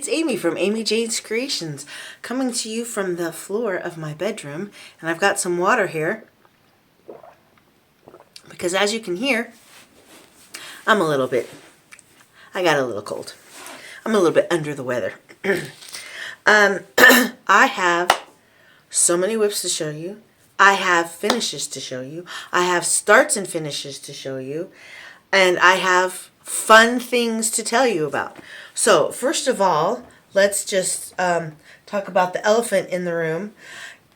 it's Amy from Amy Jane's Creations, coming to you from the floor of my bedroom. And I've got some water here because, as you can hear, I got a little cold. I'm a little bit under the weather. I have so many whips to show you. I have finishes to show you. I have starts and finishes to show you. And I have fun things to tell you about. So first of all, let's just talk about the elephant in the room.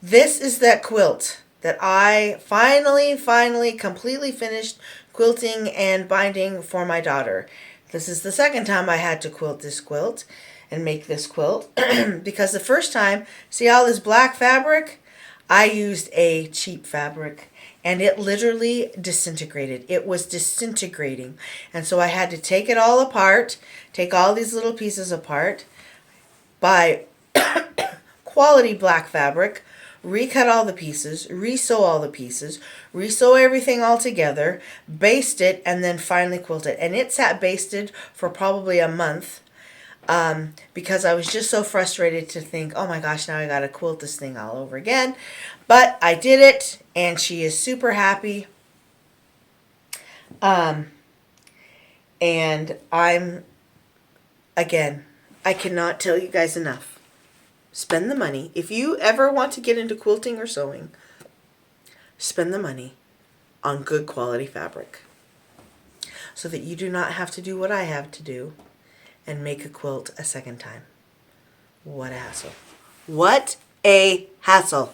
This is that quilt that I finally completely finished quilting and binding for my daughter. This is the second time I had to quilt this quilt and make this quilt because the first time, see all this black fabric? I used a cheap fabric and it literally disintegrated. It was disintegrating. And so I had to take it all apart, take all these little pieces apart, buy quality black fabric, recut all the pieces, resew all the pieces, resew everything all together, baste it, and then finally quilt it. And it sat basted for probably a month because I was just so frustrated to think, oh my gosh, now I got to quilt this thing all over again. But I did it, and she is super happy. And again, I cannot tell you guys enough. Spend the money. If you ever want to get into quilting or sewing, spend the money on good quality fabric so that you do not have to do what I have to do and make a quilt a second time. What a hassle. What a hassle.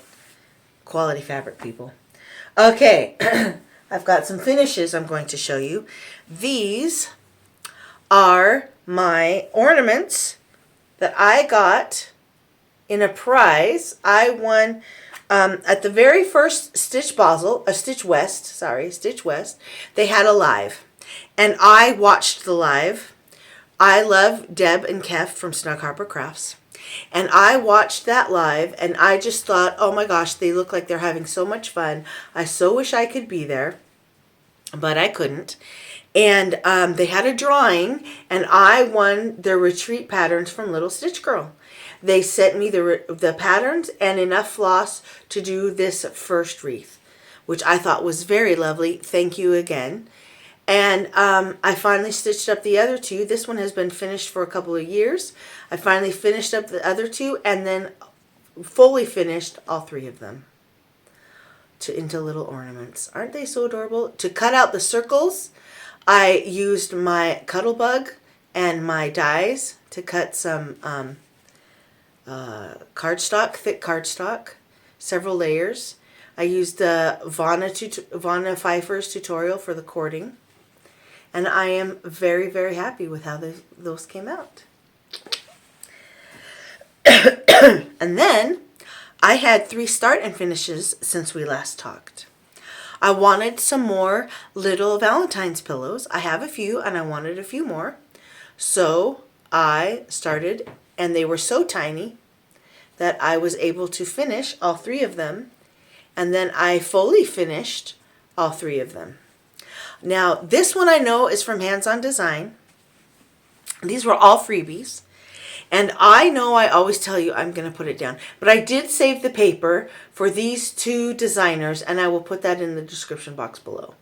Quality fabric, people. Okay, I've got some finishes I'm going to show you. These are my ornaments that I got in a prize. I won at the very first Stitch West. They had a live, and I watched the live. I love Deb and Kev from Snug Harbor Crafts, and I watched that live, and I just thought, oh my gosh, they look like they're having so much fun. I so wish I could be there, but I couldn't. And they had a drawing, and I won their retreat patterns from Little Stitch Girl. They sent me the patterns and enough floss to do this first wreath, which I thought was very lovely. Thank you again. And I finally stitched up the other two. This one has been finished for a couple of years. I finally finished up the other two and then fully finished all three of them into little ornaments. Aren't they so adorable? To cut out the circles, I used my Cuttlebug and my dies to cut some cardstock, thick cardstock, several layers. I used the Vonna Pfeiffer's tutorial for the cording. And I am very, very happy with how those came out. And then I had 3 start and finishes since we last talked. I wanted some more little Valentine's pillows. I have a few and I wanted a few more. So I started, and they were so tiny that I was able to finish all 3 of them. And then I fully finished all 3 of them. Now, this one I know is from Hands On Design. These were all freebies. And I know I always tell you I'm going to put it down. But I did save the paper for these 2 designers, and I will put that in the description box below.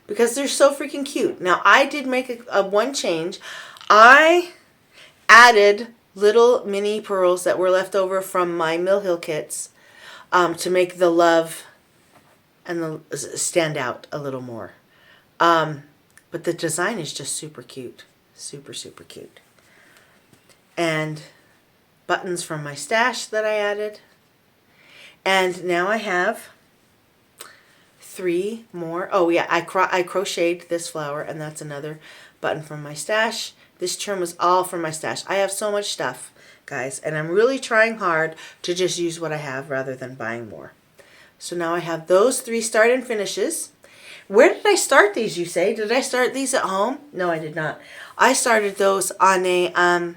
Because they're so freaking cute. Now, I did make a one change. I added little mini pearls that were left over from my Mill Hill kits to make the love and stand out a little more. But the design is just super cute. Super, super cute. And buttons from my stash that I added. And now I have 3 more. Oh yeah, I crocheted this flower, and that's another button from my stash. This trim was all from my stash. I have so much stuff, guys, and I'm really trying hard to just use what I have rather than buying more. So now I have those 3 start and finishes. Where did I start these, you say? Did I start these at home? No, I did not. I started those on a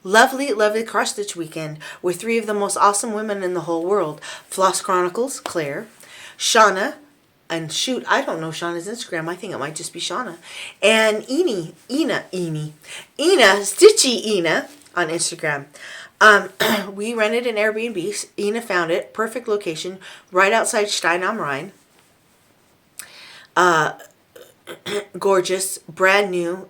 lovely, lovely cross-stitch weekend with 3 of the most awesome women in the whole world. Floss Chronicles, Claire, Shauna, and shoot, I don't know Shauna's Instagram. I think it might just be Shauna. And Ina, Stitchy Ina on Instagram. We rented an Airbnb. Ina found it. Perfect location. Right outside Stein am Rhein. Gorgeous, brand new,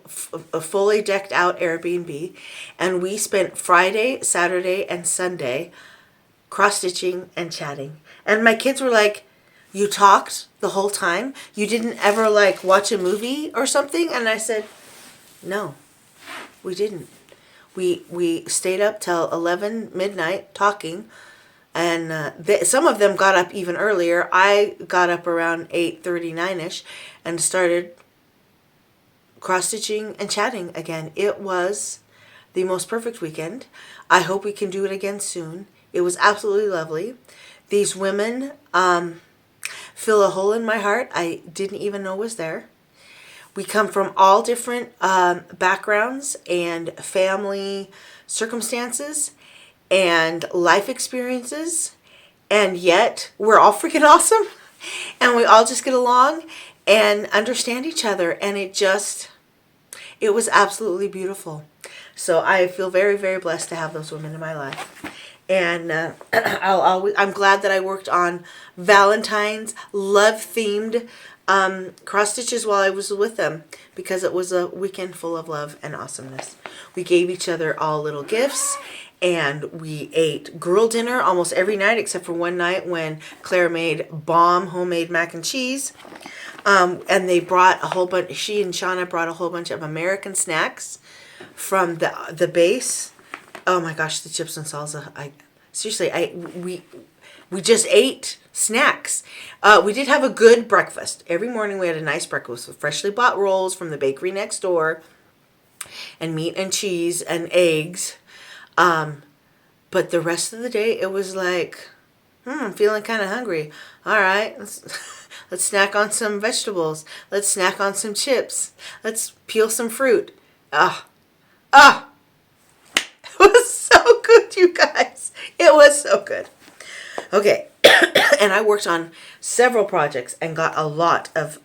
a fully decked out Airbnb. And we spent Friday, Saturday, and Sunday cross-stitching and chatting. And my kids were like, you talked the whole time? You didn't ever like watch a movie or something? And I said, no, we didn't. We stayed up till 11 midnight talking. And some of them got up even earlier. I got up around 8:39ish and started cross-stitching and chatting again. It was the most perfect weekend. I hope we can do it again soon. It was absolutely lovely. These women fill a hole in my heart I didn't even know was there. We come from all different backgrounds and family circumstances and life experiences, and yet we're all freaking awesome, and we all just get along and understand each other, and it was absolutely beautiful. So I feel very, very blessed to have those women in my life. And I'm glad that I worked on Valentine's love-themed cross stitches while I was with them, because it was a weekend full of love and awesomeness. We gave each other all little gifts, and we ate girl dinner almost every night except for one night when Claire made bomb homemade mac and cheese. And they brought a whole bunch, she and Shauna brought a whole bunch of American snacks from the base. Oh my gosh, the chips and salsa. We just ate snacks. We did have a good breakfast. Every morning we had a nice breakfast with freshly bought rolls from the bakery next door and meat and cheese and eggs. But the rest of the day it was like, I'm feeling kind of hungry. All right, let's snack on some vegetables. Let's snack on some chips. Let's peel some fruit. It was so good, you guys. It was so good. Okay. And I worked on several projects and got a lot of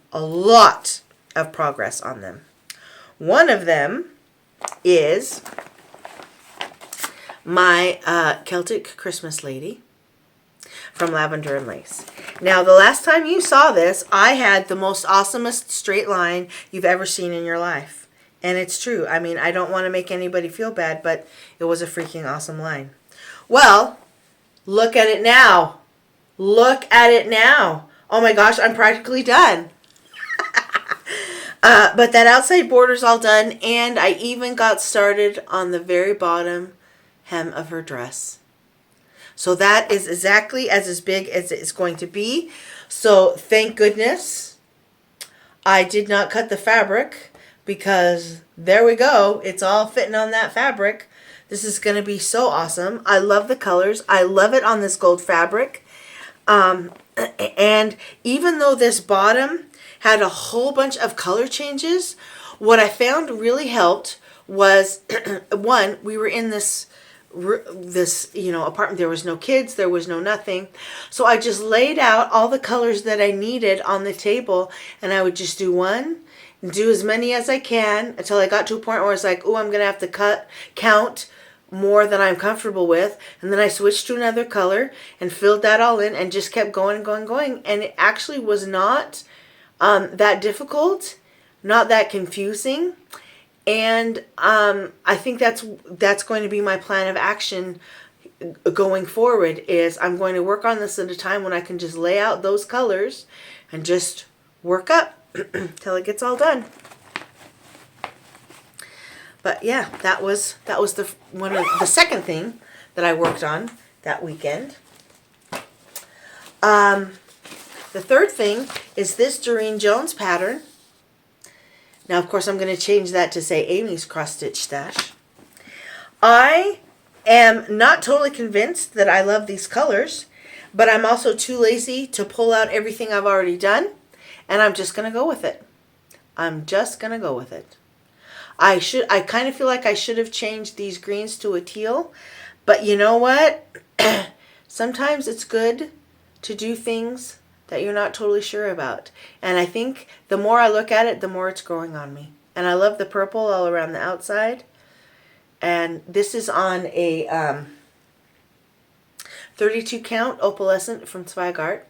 progress on them. One of them is my Celtic Christmas lady from Lavender and Lace. Now, the last time you saw this, I had the most awesomest straight line you've ever seen in your life. And it's true. I mean, I don't want to make anybody feel bad, but it was a freaking awesome line. Well, look at it now. Look at it now. Oh my gosh, I'm practically done. But that outside border's all done, and I even got started on the very bottom hem of her dress. So that is exactly as big as it's going to be. So thank goodness I did not cut the fabric, because there we go. It's all fitting on that fabric. This is going to be so awesome. I love the colors. I love it on this gold fabric. And even though this bottom had a whole bunch of color changes, what I found really helped was, one, we were in this apartment. There was no kids, there was no nothing. So I just laid out all the colors that I needed on the table, and I would just do one, do as many as I can until I got to a point where I was like, oh, I'm going to have to count more than I'm comfortable with. And then I switched to another color and filled that all in and just kept going and going and going. And it actually was not that difficult, not that confusing. And I think that's going to be my plan of action going forward, is I'm going to work on this at a time when I can just lay out those colors and just work up till it gets all done. But yeah, that was the second thing that I worked on that weekend. The third thing is this Daren Jones pattern. Now, of course, I'm going to change that to say Amy's cross stitch stash. I am not totally convinced that I love these colors, but I'm also too lazy to pull out everything I've already done, and I'm just going to go with it. I'm just going to go with it. I kind of feel like I should have changed these greens to a teal, but you know what? Sometimes it's good to do things that you're not totally sure about. And I think the more I look at it, the more it's growing on me. And I love the purple all around the outside. And this is on a 32 count opalescent from Zweigart.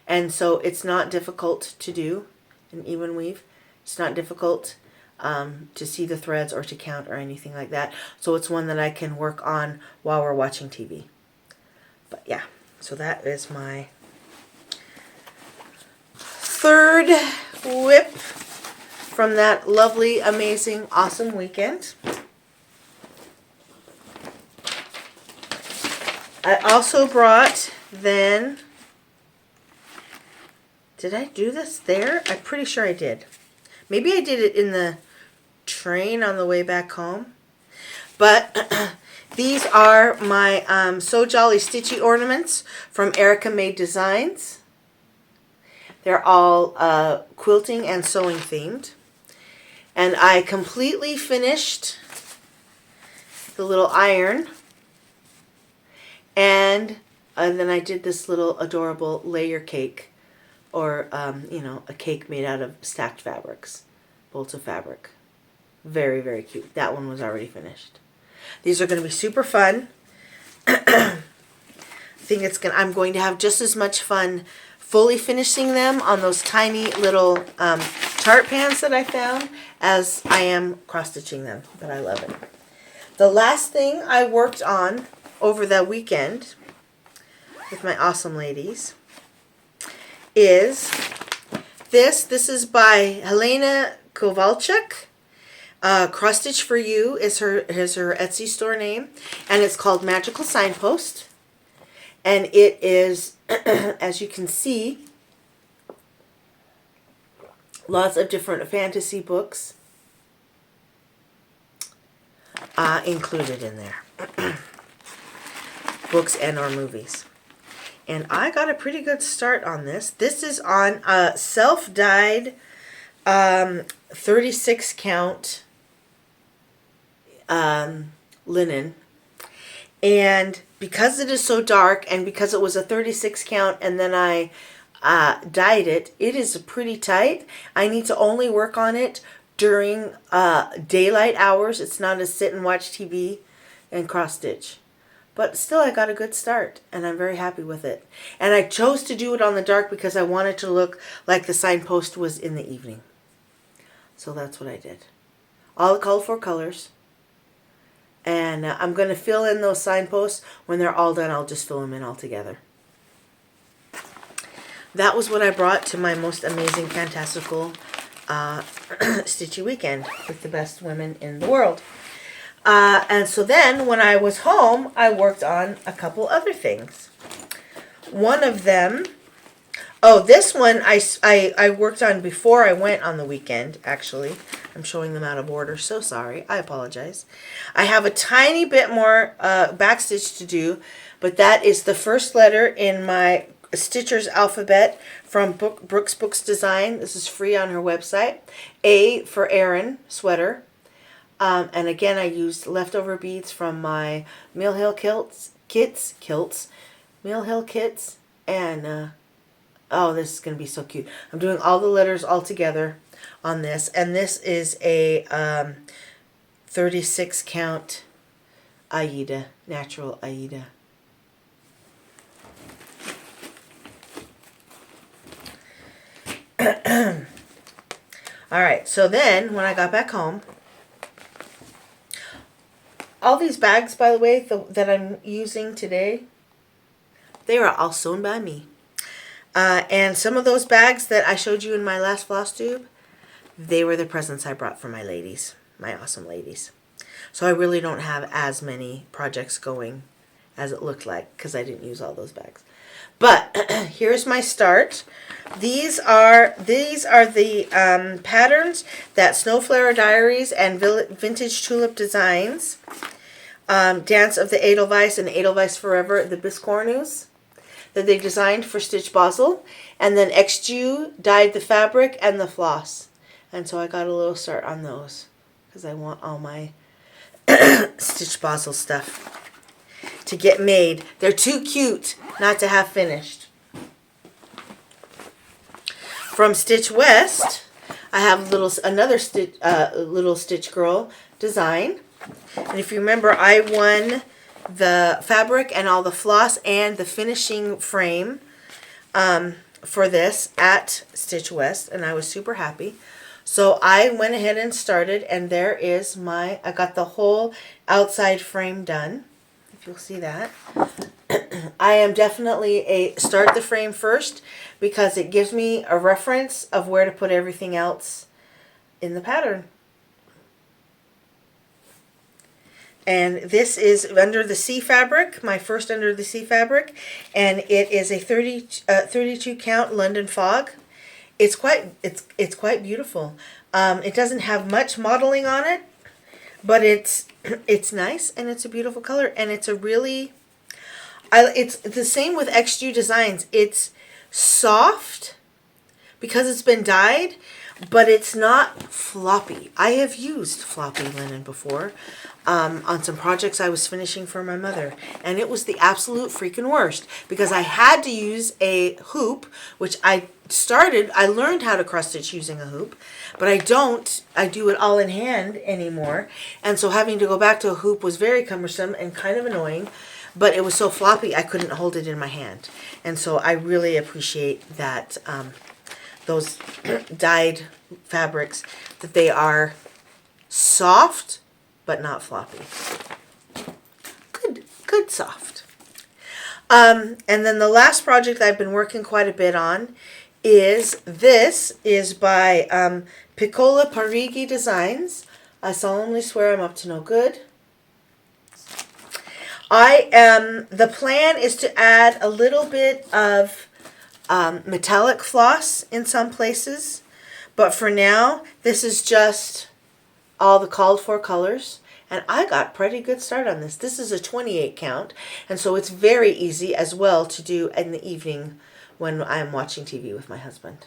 And so it's not difficult to do an even weave. It's not difficult to see the threads or to count or anything like that. So it's one that I can work on while we're watching TV. But yeah, so that is my third whip from that lovely, amazing, awesome weekend. I also brought then, did I do this there? I'm pretty sure I did. Maybe I did it in the train on the way back home. But these are my So Jolly Stitchy ornaments from EricaMadeDesigns. They're all quilting and sewing themed. And I completely finished the little iron. And then I did this little adorable layer cake, or, you know, a cake made out of stacked fabrics, bolts of fabric. Very, very cute. That one was already finished. These are going to be super fun. I think I'm going to have just as much fun fully finishing them on those tiny little tart pans that I found as I am cross-stitching them, but I love it. The last thing I worked on over the weekend with my awesome ladies is this. This is by Helena Kowalczyk. Cross Stitch for You is her Etsy store name, and it's called Magical Signpost. And it is, as you can see, lots of different fantasy books included in there. Books and or movies. And I got a pretty good start on this. This is on a self-dyed 36 count linen. And because it is so dark, and because it was a 36 count and then I dyed it, it is pretty tight. I need to only work on it during daylight hours. It's not a sit and watch TV and cross stitch. But still, I got a good start, and I'm very happy with it. And I chose to do it on the dark because I wanted to look like the signpost was in the evening. So that's what I did. All the called for colors. And I'm going to fill in those signposts. When they're all done, I'll just fill them in all together. That was what I brought to my most amazing, fantastical stitchy weekend with the best women in the world. And so then when I was home, I worked on a couple other things. One of them, this one I worked on before I went on the weekend, actually. I'm showing them out of order, so sorry. I apologize. I have a tiny bit more backstitch to do, but that is the first letter in my Stitcher's alphabet from Brooke's Books Design. This is free on her website. A for Erin sweater. And again, I used leftover beads from my Mill Hill kits, Mill Hill kits, and this is going to be so cute. I'm doing all the letters all together on this, and this is a 36 count Aida, natural Aida. All right, so then when I got back home, all these bags, by the way, that I'm using today, they are all sewn by me. And some of those bags that I showed you in my last Flosstube, they were the presents I brought for my ladies, my awesome ladies. So I really don't have as many projects going as it looked like because I didn't use all those bags. But here's my start. These are the patterns that Snowflower Diaries and Vintage Tulip Designs, Dance of the Edelweiss and Edelweiss Forever, the Biscornus, that they designed for Stitch Basel. And then XJU dyed the fabric and the floss. And so I got a little start on those because I want all my Stitch Basel stuff to get made. They're too cute not to have finished. from Stitch West, I have another little Stitch Girl design. And if you remember, I won the fabric and all the floss and the finishing frame for this at Stitch West, and I was super happy. So I went ahead and started, and there is I got the whole outside frame done, if you'll see that. I am definitely start the frame first because it gives me a reference of where to put everything else in the pattern. And this is Under the Sea fabric, my first Under the Sea fabric, and it is a 32 count London Fog. It's quite beautiful. It doesn't have much modeling on it, but it's nice and it's a beautiful color, and it's a really it's the same with XG Designs. It's soft because it's been dyed, but it's not floppy. I have used floppy linen before on some projects I was finishing for my mother, and it was the absolute freaking worst because I had to use a hoop, which I learned how to cross stitch using a hoop, but I do it all in hand anymore, and so having to go back to a hoop was very cumbersome and kind of annoying, but it was so floppy I couldn't hold it in my hand. And so I really appreciate that those dyed fabrics, that they are soft but not floppy. Good soft. And then the last project I've been working quite a bit on is by Piccola Parigi Designs. I solemnly swear I'm up to no good. The plan is to add a little bit of metallic floss in some places, but for now this is just all the called for colors, and I got a pretty good start on this. This is a 28 count, and so it's very easy as well to do in the evening when I'm watching TV with my husband.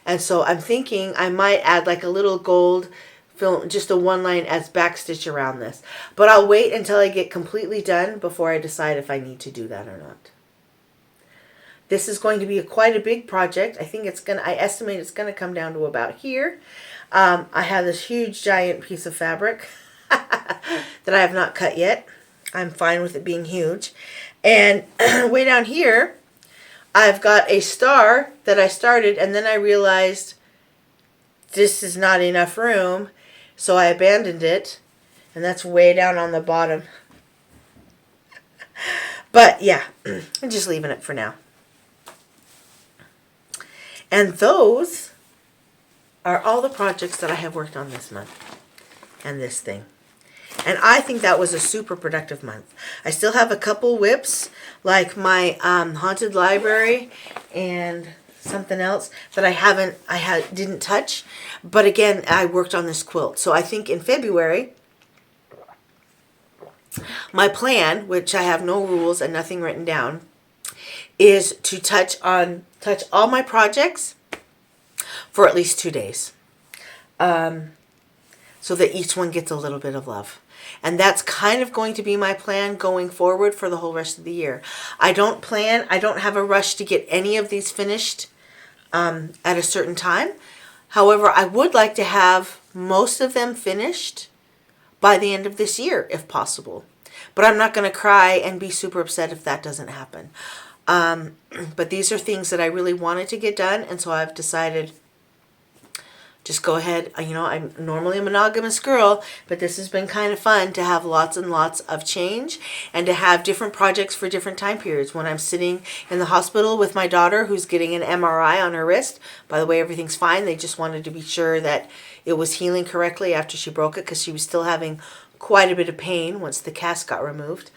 And so I'm thinking I might add like a little gold film, just a one line as backstitch around this, but I'll wait until I get completely done before I decide if I need to do that or not. This is going to be quite a big project. I estimate it's going to come down to about here. I have this huge giant piece of fabric that I have not cut yet. I'm fine with it being huge. And way down here, I've got a star that I started, and then I realized this is not enough room, so I abandoned it, and that's way down on the bottom. But yeah, I'm just leaving it for now. And those are all the projects that I have worked on this month and this thing. And I think that was a super productive month. I still have a couple whips, like my haunted library and something else that I didn't touch. But again, I worked on this quilt. So I think in February, my plan, which I have no rules and nothing written down, is to touch all my projects for at least 2 days, so that each one gets a little bit of love. And that's kind of going to be my plan going forward for the whole rest of the year. I don't have a rush to get any of these finished at a certain time. However, I would like to have most of them finished by the end of this year, if possible. But I'm not going to cry and be super upset if that doesn't happen. But these are things that I really wanted to get done, and so I've decided just go ahead. I'm normally a monogamous girl, but this has been kind of fun to have lots and lots of change and to have different projects for different time periods. When I'm sitting in the hospital with my daughter who's getting an MRI on her wrist, by the way, everything's fine. They just wanted to be sure that it was healing correctly after she broke it, because she was still having quite a bit of pain once the cast got removed.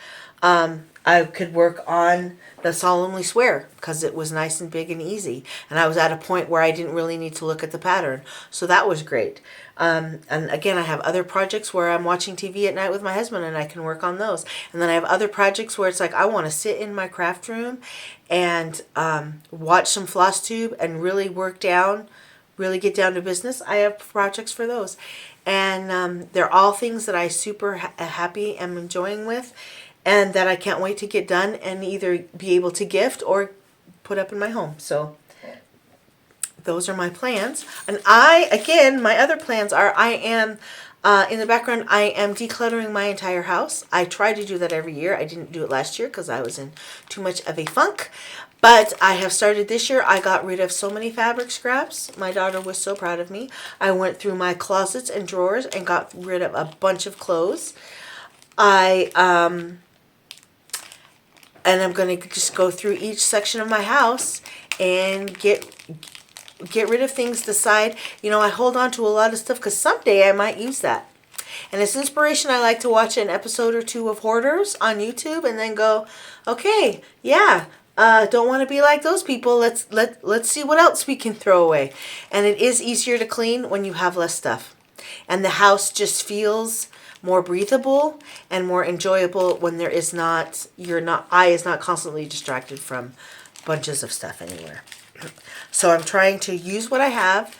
I could work on the Solemnly Swear because it was nice and big and easy. And I was at a point where I didn't really need to look at the pattern. So that was great. And again, I have other projects where I'm watching TV at night with my husband and I can work on those. And then I have other projects where it's like I want to sit in my craft room and watch some Flosstube and really really get down to business. I have projects for those. And they're all things that I super happy am enjoying with, and that I can't wait to get done and either be able to gift or put up in my home. So those are my plans. And again, my other plans are I am, in the background, I am decluttering my entire house. I try to do that every year. I didn't do it last year because I was in too much of a funk. But I have started this year. I got rid of so many fabric scraps. My daughter was so proud of me. I went through my closets and drawers and got rid of a bunch of clothes. And I'm going to just go through each section of my house and get rid of things, decide, I hold on to a lot of stuff because someday I might use that. And as inspiration, I like to watch an episode or two of Hoarders on YouTube and then go, okay, yeah, don't want to be like those people. Let's see what else we can throw away. And it is easier to clean when you have less stuff. And the house just feels more breathable and more enjoyable when there is not, eye is not constantly distracted from bunches of stuff anywhere. So I'm trying to use what I have,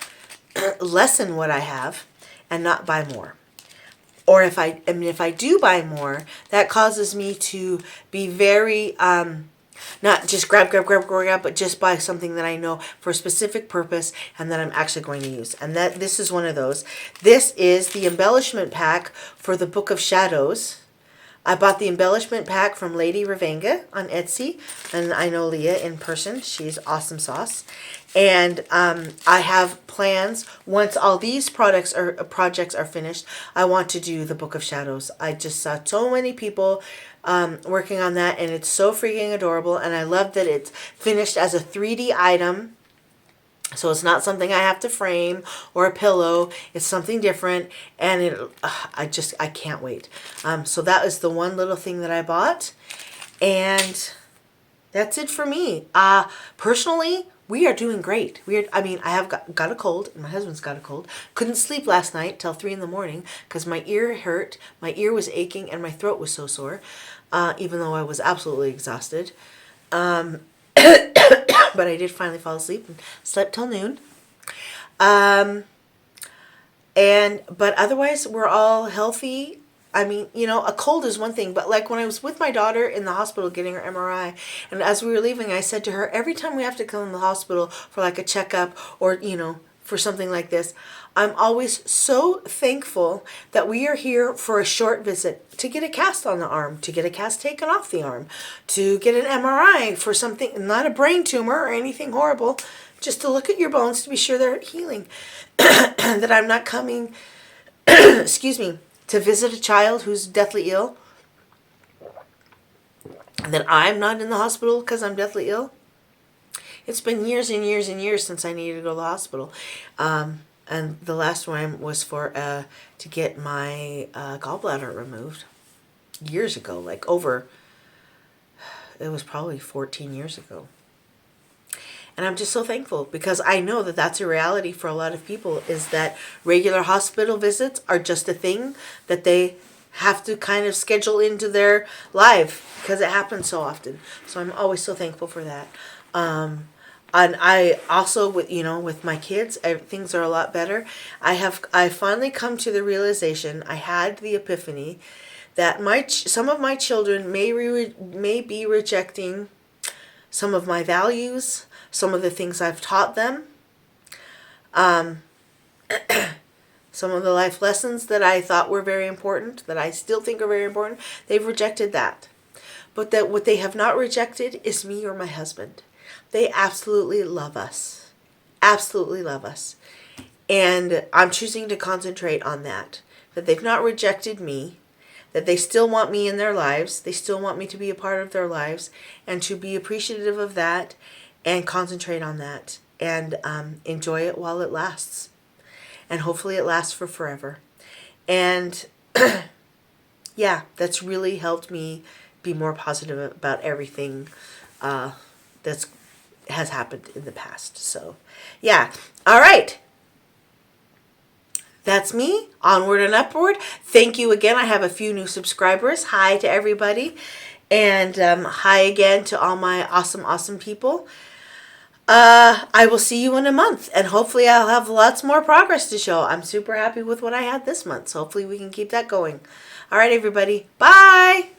lessen what I have, and not buy more. Or if I do buy more, that causes me to be very, not just grab, but just buy something that I know for a specific purpose and that I'm actually going to use. And this is one of those. This is the embellishment pack for the Book of Shadows. I bought the embellishment pack from Lady Ravanga on Etsy, and I know Leah in person. She's awesome sauce. And I have plans, once all these projects are finished, I want to do the Book of Shadows. I just saw so many people working on that, and it's so freaking adorable. And I love that it's finished as a 3D item. So it's not something I have to frame or a pillow. It's something different, and I can't wait. So that is the one little thing that I bought, and that's it for me. Personally, we are doing great. I have got a cold. My husband's got a cold. Couldn't sleep last night till 3 in the morning because my ear hurt. My ear was aching and my throat was so sore, even though I was absolutely exhausted. But I did finally fall asleep and slept till noon. But otherwise we're all healthy. A cold is one thing, but like when I was with my daughter in the hospital getting her MRI, and as we were leaving, I said to her, every time we have to come in the hospital for like a checkup or, for something like this, I'm always so thankful that we are here for a short visit to get a cast on the arm, to get a cast taken off the arm, to get an MRI for something, not a brain tumor or anything horrible, just to look at your bones to be sure they're healing. That I'm not coming, excuse me, to visit a child who's deathly ill. That I'm not in the hospital because I'm deathly ill. It's been years and years and years since I needed to go to the hospital. And the last one was to get my gallbladder removed years ago, it was probably 14 years ago. And I'm just so thankful because I know that that's a reality for a lot of people, is that regular hospital visits are just a thing that they have to kind of schedule into their life because it happens so often. So I'm always so thankful for that. And I also, with my kids, things are a lot better. I finally come to the realization, I had the epiphany, that some of my children may be rejecting some of my values, some of the things I've taught them, some of the life lessons that I thought were very important, that I still think are very important. They've rejected that. But that what they have not rejected is me or my husband. They absolutely love us. Absolutely love us. And I'm choosing to concentrate on that. That they've not rejected me. That they still want me in their lives. They still want me to be a part of their lives. And to be appreciative of that. And concentrate on that. And enjoy it while it lasts. And hopefully it lasts for forever. And yeah, that's really helped me be more positive about everything that's has happened in the past. So yeah. All right. That's me. Onward and upward. Thank you again. I have a few new subscribers. Hi to everybody. And hi again to all my awesome people. I will see you in a month. And hopefully I'll have lots more progress to show. I'm super happy with what I had this month. So hopefully we can keep that going. All right, everybody. Bye.